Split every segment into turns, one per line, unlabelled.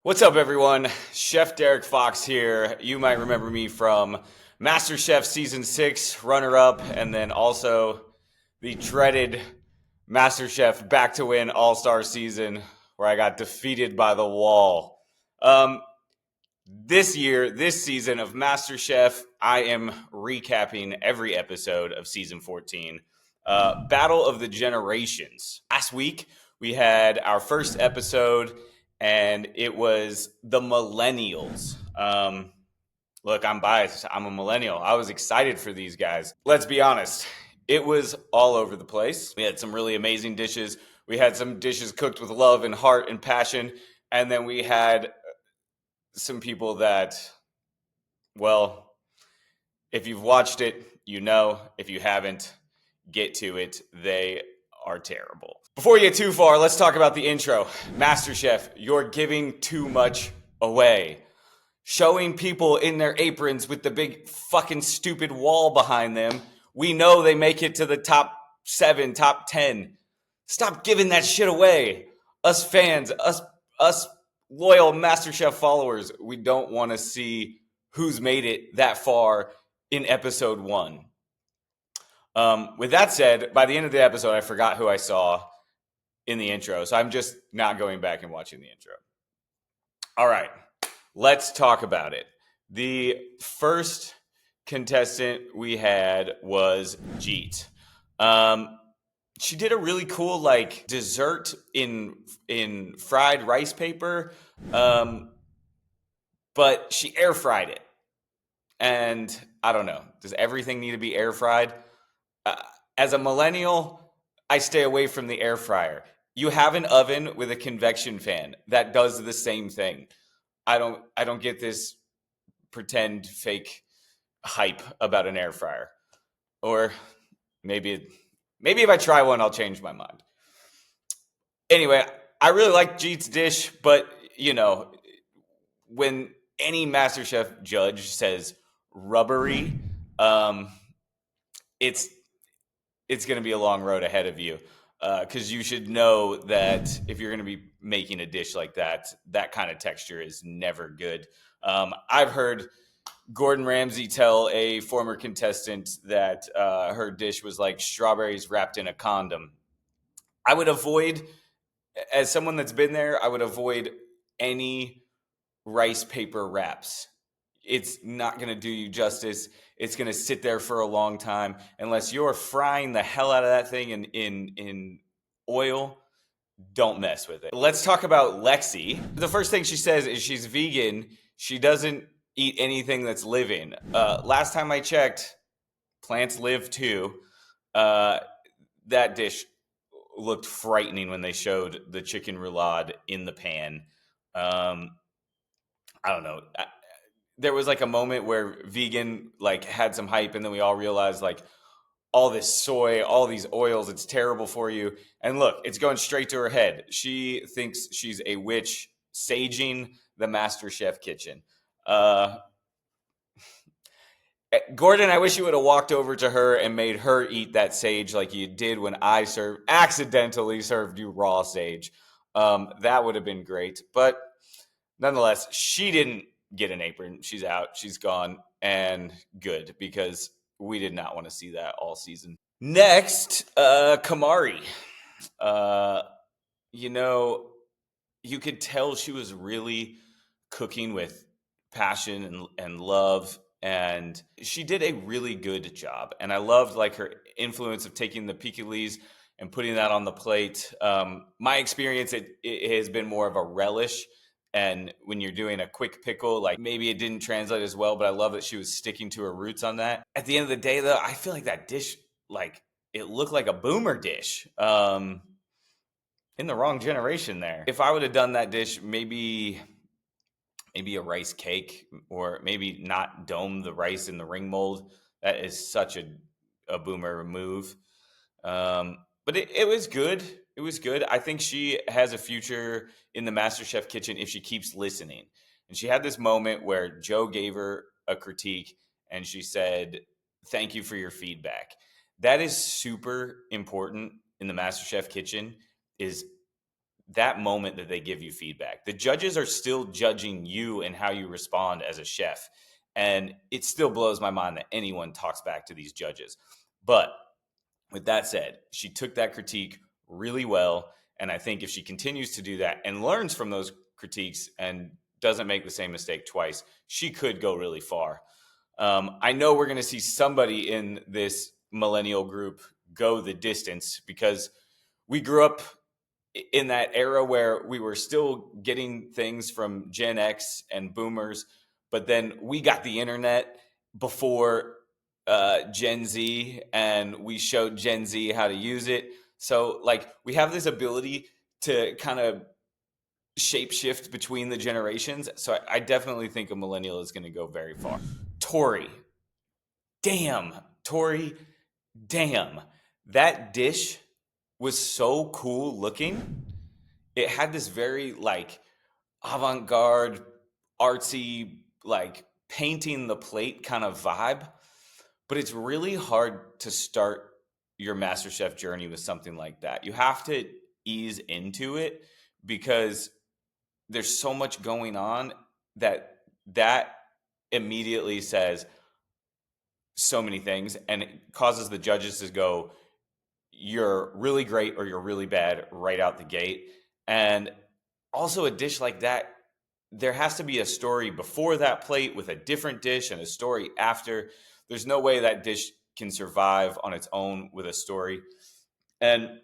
What's up, everyone? Chef Derrick Fox here. You might remember me from MasterChef Season 6, runner-up, and then also the dreaded MasterChef Back to Win All-Star Season, where I got defeated by the wall. This season of MasterChef, I am recapping every episode of Season 14, Battle of the Generations. Last week, we had our first episode, and it was the millennials. Look, I'm biased. I'm a millennial. I was excited for these guys. Let's be honest. It was all over the place. We had some really amazing dishes. We had some dishes cooked with love and heart and passion. And then we had some people that, well, if you've watched it, you know. If you haven't, get to it. They are terrible. Before we get too far, let's talk about the intro. MasterChef, you're giving too much away. Showing people in their aprons with the big fucking stupid wall behind them. We know they make it to the top 7, top 10. Stop giving that shit away. Us fans, us loyal MasterChef followers, we don't want to see who's made it that far in episode 1. With that said, by the end of the episode, I forgot who I saw in the intro, so I'm just not going back and watching the intro. All right, let's talk about it. The first contestant we had was Jeet. She did a really cool dessert in fried rice paper, but she air fried it. And I don't know, does everything need to be air fried? As a millennial, I stay away from the air fryer. You have an oven with a convection fan that does the same thing. I don't get this pretend fake hype about an air fryer. Or maybe if I try one, I'll change my mind. Anyway, I really like Jeet's dish, but when any MasterChef judge says rubbery, it's going to be a long road ahead of you, because you should know that if you're going to be making a dish like that, that kind of texture is never good. I've heard Gordon Ramsay tell a former contestant that her dish was like strawberries wrapped in a condom. I would avoid, as someone that's been there, I would avoid any rice paper wraps. It's not going to do you justice. It's going to sit there for a long time unless you're frying the hell out of that thing in oil. Don't mess with it. Let's talk about Lexi. The first thing she says is she's vegan. She doesn't eat anything that's living. Last time I checked, plants live too. That dish looked frightening when they showed the chicken roulade in the pan. I don't know. There was like a moment where vegan had some hype, and then we all realized all this soy, all these oils, it's terrible for you. And look, it's going straight to her head. She thinks she's a witch saging the MasterChef kitchen. Gordon, I wish you would have walked over to her and made her eat that sage like you did when I accidentally served you raw sage. That would have been great. But nonetheless, she didn't get an apron. She's out. She's gone. And good, because we did not want to see that all season. Next, Kamari. You could tell she was really cooking with passion and love. And she did a really good job. And I loved her influence of taking the pickles and putting that on the plate. My experience, it has been more of a relish. And when you're doing a quick pickle, maybe it didn't translate as well, but I love that she was sticking to her roots on that. At the end of the day, though, I feel like that dish, it looked like a boomer dish. In the wrong generation there. If I would have done that dish, maybe a rice cake, or maybe not dome the rice in the ring mold. That is such a boomer move. But it was good. It was good. I think she has a future in the MasterChef kitchen if she keeps listening. And she had this moment where Joe gave her a critique and she said, "Thank you for your feedback." That is super important in the MasterChef kitchen, is that moment that they give you feedback. The judges are still judging you and how you respond as a chef. And it still blows my mind that anyone talks back to these judges. But with that said, she took that critique really well. And I think if she continues to do that and learns from those critiques and doesn't make the same mistake twice, she could go really far. I know we're going to see somebody in this millennial group go the distance because we grew up in that era where we were still getting things from Gen X and boomers, but then we got the internet before Gen Z, and we showed Gen Z how to use it. So, like, we have this ability to kind of shapeshift between the generations. So, I definitely think a millennial is going to go very far. Tori, Tori, damn, that dish was so cool looking. It had this very like avant-garde, artsy, like painting the plate kind of vibe. But it's really hard to start your MasterChef journey with something like that. You have to ease into it because there's so much going on that immediately says so many things, and it causes the judges to go, you're really great or you're really bad right out the gate. And also a dish like that, there has to be a story before that plate with a different dish and a story after. There's no way that dish can survive on its own with a story. And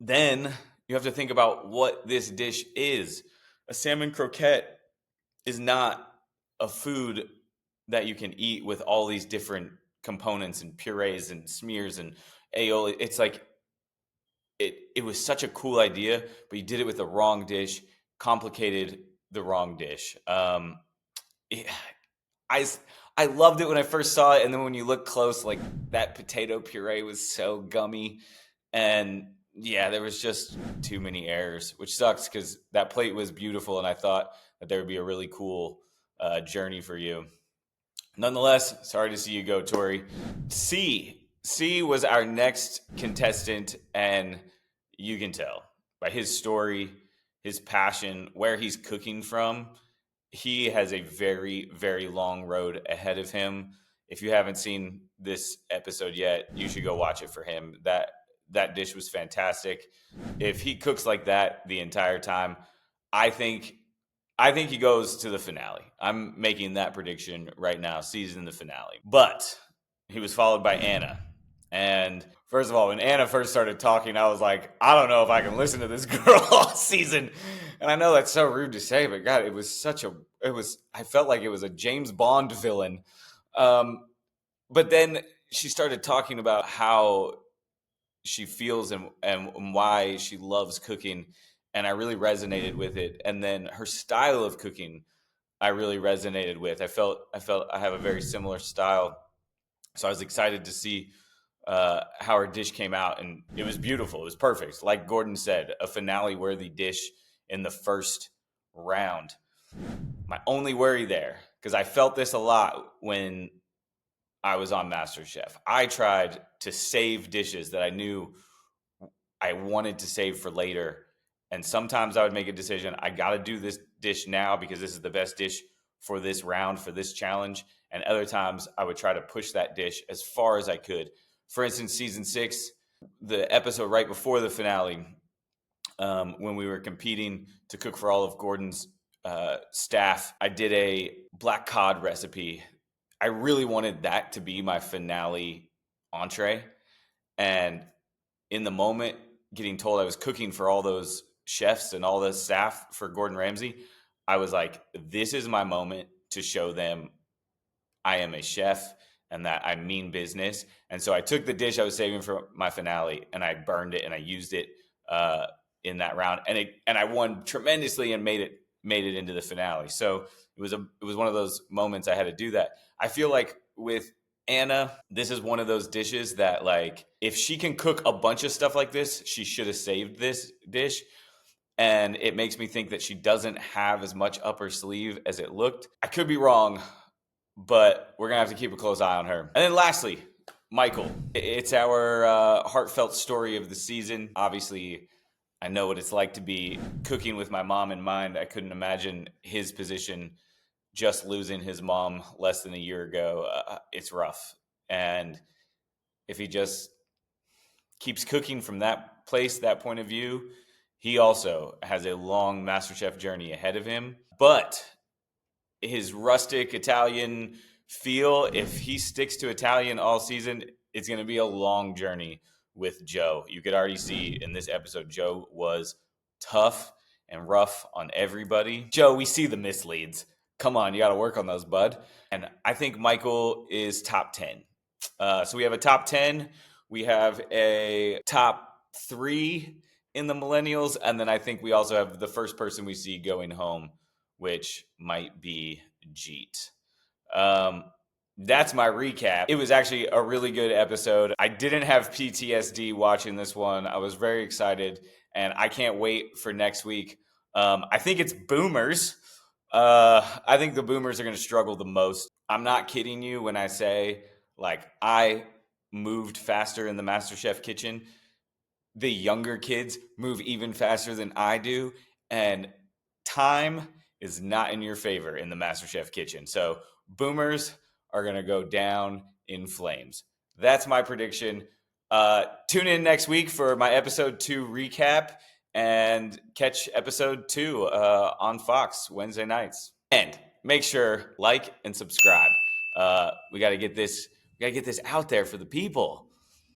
then you have to think about what this dish is. A salmon croquette is not a food that you can eat with all these different components and purees and smears and aioli. It's like it was such a cool idea, but you did it with the wrong dish, complicated the wrong dish. It, I I loved it when I first saw it, and then when you look close, like that potato puree was so gummy, and yeah, there was just too many errors, which sucks because that plate was beautiful, and I thought that there would be a really cool journey for you. Nonetheless, sorry to see you go, Tori. C was our next contestant, and you can tell by his story, his passion, where he's cooking from. He has a very, very long road ahead of him. If you haven't seen this episode yet, you should go watch it for him. That dish was fantastic. If he cooks like that the entire time, I think I think he goes to the finale. I'm making that prediction right now, season the finale. But he was followed by Anna. And first of all, when Anna first started talking, I was like, I don't know if I can listen to this girl all season. And I know that's so rude to say, but God, I felt like it was a James Bond villain. But then she started talking about how she feels and why she loves cooking, and I really resonated with it. And then her style of cooking I really resonated with. I felt I have a very similar style, so I was excited to see how her dish came out, and it was beautiful. It was perfect, like Gordon said, a finale worthy dish in the first round. My only worry there, because I felt this a lot when I was on MasterChef, I tried to save dishes that I knew I wanted to save for later. And sometimes I would make a decision, I got to do this dish now because this is the best dish for this round, for this challenge. And other times I would try to push that dish as far as I could. For instance, season 6, the episode right before the finale, when we were competing to cook for all of Gordon's staff, I did a black cod recipe. I really wanted that to be my finale entree. And in the moment, getting told I was cooking for all those chefs and all the staff for Gordon Ramsay, I was like, this is my moment to show them I am a chef and that I mean business. And so I took the dish I was saving for my finale and I burned it and I used it in that round, and I won tremendously and made it into the finale. So it was one of those moments I had to do that. I feel like with Anna, this is one of those dishes that, like, if she can cook a bunch of stuff like this, she should have saved this dish. And it makes me think that she doesn't have as much up her sleeve as it looked. I could be wrong, but we're going to have to keep a close eye on her. And then lastly, Michael. It's our heartfelt story of the season. Obviously, I know what it's like to be cooking with my mom in mind. I couldn't imagine his position just losing his mom less than a year ago. It's rough. And if he just keeps cooking from that place, that point of view, he also has a long MasterChef journey ahead of him. But his rustic Italian feel, if he sticks to Italian all season, it's going to be a long journey with Joe. You could already see in this episode, Joe was tough and rough on everybody. Joe, we see the misleads. Come on, you got to work on those, bud. And I think Michael is top 10. So we have a top 10. We have a top 3 in the millennials. And then I think we also have the first person we see going home, which might be Jeet. That's my recap. It was actually a really good episode. I didn't have PTSD watching this one. I was very excited, and I can't wait for next week. I think it's boomers. I think the boomers are going to struggle the most. I'm not kidding you when I say, like, I moved faster in the MasterChef kitchen. The younger kids move even faster than I do, and time is not in your favor in the MasterChef kitchen. So boomers are going to go down in flames. That's my prediction. Tune in next week for my episode 2 recap and catch episode 2 on Fox Wednesday nights. And make sure like and subscribe. We got to get this out there for the people.